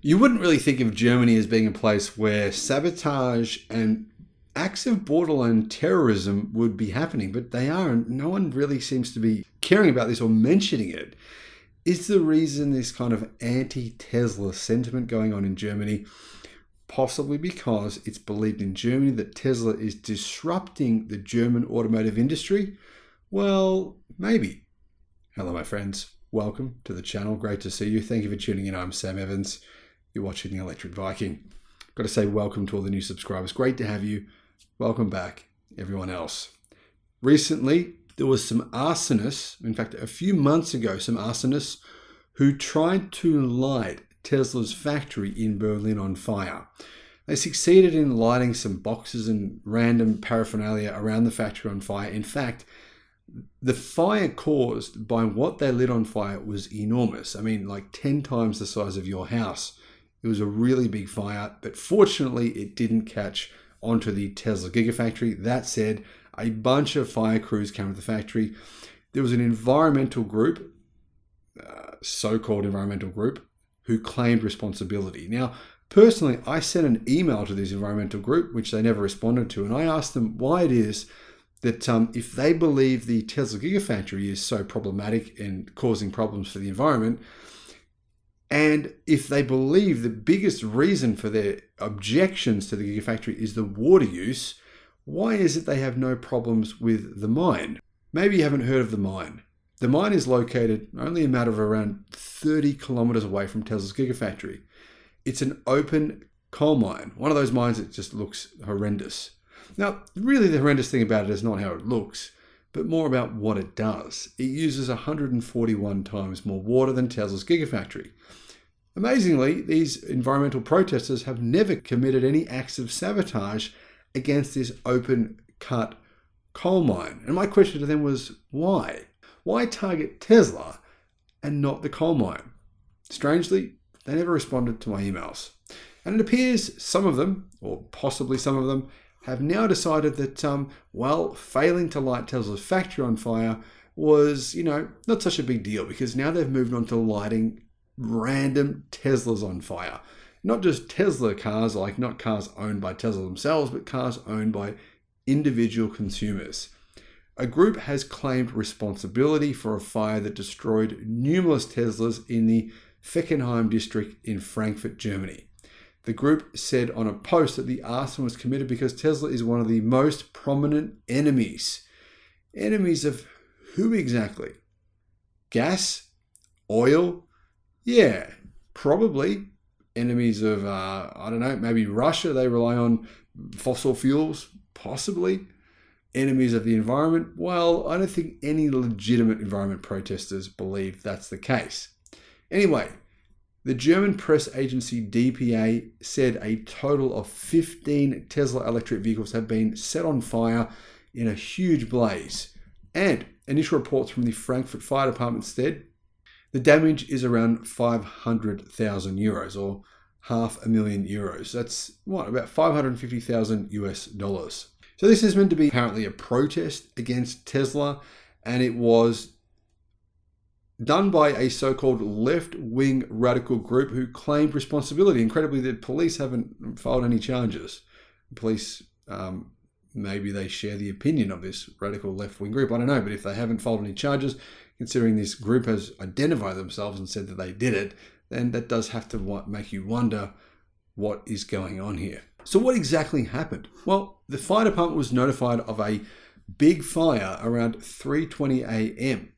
You wouldn't really think of Germany as being a place where sabotage and acts of borderline terrorism would be happening, but they are, and no one really seems to be caring about this or mentioning it. Is the reason this kind of anti-Tesla sentiment going on in Germany possibly because it's believed in Germany that Tesla is disrupting the German automotive industry? Well, maybe. Hello, my friends. Welcome to the channel. Great to see you. Thank you for tuning in. I'm Sam Evans. You're watching the Electric Viking. Got to say welcome to all the new subscribers. Great to have you. Welcome back, everyone else. Recently, there was some arsonists, in fact, a few months ago, some arsonists who tried to light Tesla's factory in Berlin on fire. They succeeded in lighting some boxes and random paraphernalia around the factory on fire. In fact, the fire caused by what they lit on fire was enormous. I mean, like 10 times the size of your house. It was a really big fire, but fortunately it didn't catch onto the Tesla Gigafactory. That said, a bunch of fire crews came to the factory. There was an environmental group, so-called environmental group, who claimed responsibility. Now, personally, I sent an email to this environmental group, which they never responded to, and I asked them why it is that if they believe the Tesla Gigafactory is so problematic and causing problems for the environment, and if they believe the biggest reason for their objections to the Gigafactory is the water use, why is it they have no problems with the mine? Maybe you haven't heard of the mine. The mine is located only a matter of around 30 kilometers away from Tesla's Gigafactory. It's an open coal mine, one of those mines that just looks horrendous. Now, really the horrendous thing about it is not how it looks, but more about what it does. It uses 141 times more water than Tesla's Gigafactory. Amazingly, these environmental protesters have never committed any acts of sabotage against this open-cut coal mine. And my question to them was, why? Why target Tesla and not the coal mine? Strangely, they never responded to my emails. And it appears some of them, or possibly some of them, have now decided that, failing to light Tesla's factory on fire was, not such a big deal, because now they've moved on to lighting random Teslas on fire. Not just Tesla cars, like not cars owned by Tesla themselves, but cars owned by individual consumers. A group has claimed responsibility for a fire that destroyed numerous Teslas in the Feckenheim district in Frankfurt, Germany. The group said on a post that the arson was committed because Tesla is one of the most prominent enemies. Enemies of who exactly? Gas? Oil? Yeah, probably. Enemies of, maybe Russia. They rely on fossil fuels, possibly. Enemies of the environment. Well, I don't think any legitimate environment protesters believe that's the case. Anyway, the German press agency DPA said a total of 15 Tesla electric vehicles have been set on fire in a huge blaze. And initial reports from the Frankfurt Fire Department said the damage is around 500,000 euros or €500,000. That's about 550,000 US dollars. So this is meant to be apparently a protest against Tesla, and it was done by a so-called left-wing radical group who claimed responsibility. Incredibly, the police haven't filed any charges. Police, maybe they share the opinion of this radical left-wing group. I don't know, but if they haven't filed any charges, considering this group has identified themselves and said that they did it, then that does have to make you wonder what is going on here. So what exactly happened? Well, the fire department was notified of a big fire around 3:20 a.m.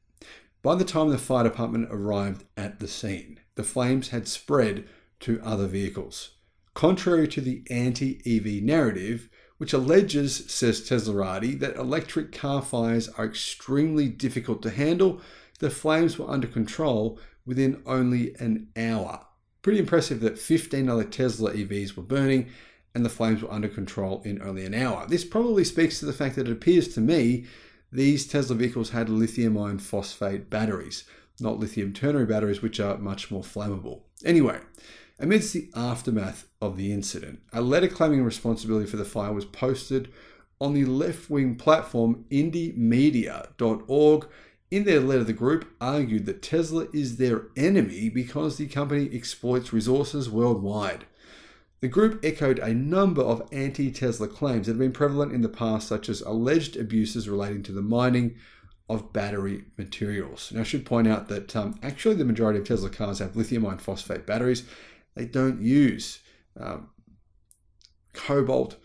By the time the fire department arrived at the scene, the flames had spread to other vehicles. Contrary to the anti-EV narrative, which alleges, says Teslarati, that electric car fires are extremely difficult to handle, the flames were under control within only an hour. Pretty impressive that 15 other Tesla EVs were burning and the flames were under control in only an hour. This probably speaks to the fact that it appears to me these Tesla vehicles had lithium iron phosphate batteries, not lithium ternary batteries, which are much more flammable. Anyway, amidst the aftermath of the incident, a letter claiming responsibility for the fire was posted on the left-wing platform indiemedia.org In their letter, the group argued that Tesla is their enemy because the company exploits resources worldwide. The group echoed a number of anti-Tesla claims that have been prevalent in the past, such as alleged abuses relating to the mining of battery materials. Now, I should point out that actually the majority of Tesla cars have lithium iron phosphate batteries. They don't use cobalt.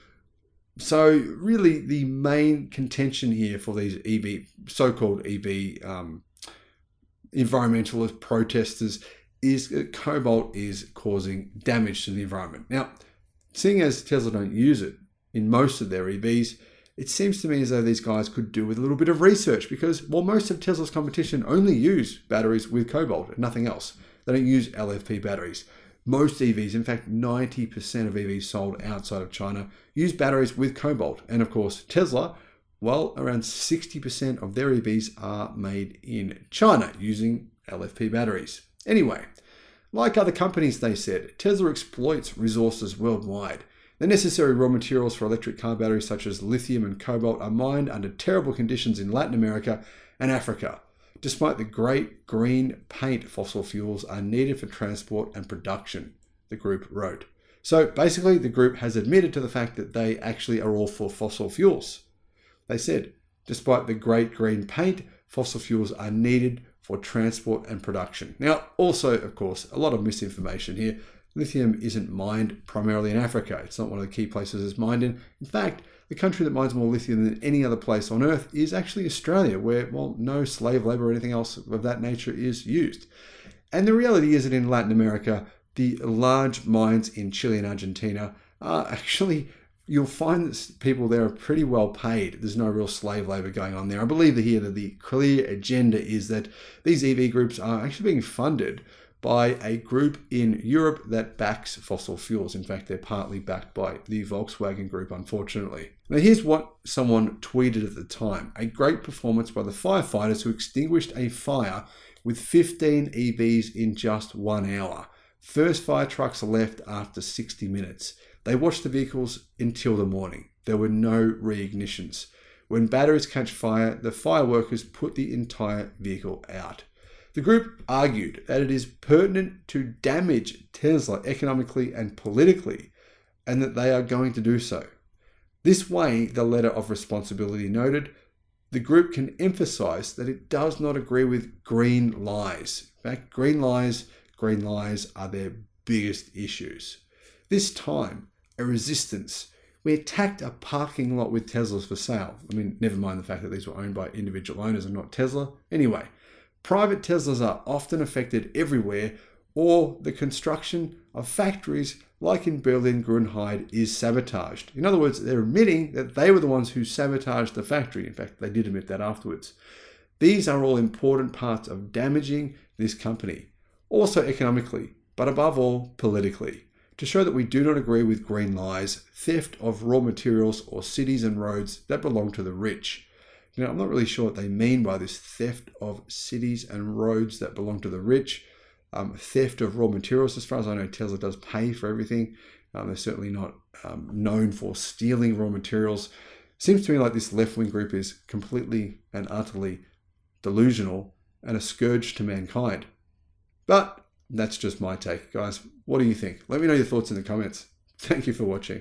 So really the main contention here for these so-called EV environmentalist protesters is that cobalt is causing damage to the environment. Now, seeing as Tesla don't use it in most of their EVs, it seems to me as though these guys could do with a little bit of research, because while most of Tesla's competition only use batteries with cobalt and nothing else, they don't use LFP batteries. Most EVs, in fact 90% of EVs sold outside of China, use batteries with cobalt. And of course Tesla, well, around 60% of their EVs are made in China using LFP batteries. Anyway, like other companies, they said, Tesla exploits resources worldwide. The necessary raw materials for electric car batteries such as lithium and cobalt are mined under terrible conditions in Latin America and Africa. Despite the great green paint, fossil fuels are needed for transport and production, the group wrote. So basically, the group has admitted to the fact that they actually are all for fossil fuels. They said, despite the great green paint, fossil fuels are needed for transport and production. Now, also, of course, a lot of misinformation here. Lithium isn't mined primarily in Africa. It's not one of the key places it's mined in. In fact, the country that mines more lithium than any other place on Earth is actually Australia, where, well, no slave labor or anything else of that nature is used. And the reality is that in Latin America, the large mines in Chile and Argentina are actually, you'll find that people there are pretty well paid. There's no real slave labor going on there. I believe here that the clear agenda is that these EV groups are actually being funded by a group in Europe that backs fossil fuels. In fact, they're partly backed by the Volkswagen Group, unfortunately. Now, here's what someone tweeted at the time. A great performance by the firefighters who extinguished a fire with 15 EVs in just 1 hour. First fire trucks left after 60 minutes. They watched the vehicles until the morning. There were no reignitions. When batteries catch fire, the fire workers put the entire vehicle out. The group argued that it is pertinent to damage Tesla economically and politically, and that they are going to do so. This way, the letter of responsibility noted, the group can emphasize that it does not agree with green lies. In fact, green lies are their biggest issues. This time, a resistance. We attacked a parking lot with Teslas for sale. I mean, never mind the fact that these were owned by individual owners and not Tesla. Anyway, private Teslas are often affected everywhere, or the construction of factories like in Berlin Grunheide is sabotaged. In other words, they're admitting that they were the ones who sabotaged the factory. In fact, they did admit that afterwards. These are all important parts of damaging this company, also economically, but above all, politically, to show that we do not agree with green lies, theft of raw materials, or cities and roads that belong to the rich. Now, I'm not really sure what they mean by this theft of cities and roads that belong to the rich. Theft of raw materials, as far as I know, Tesla does pay for everything. They're certainly not known for stealing raw materials. Seems to me like this left-wing group is completely and utterly delusional and a scourge to mankind. But that's just my take, guys. What do you think? Let me know your thoughts in the comments. Thank you for watching.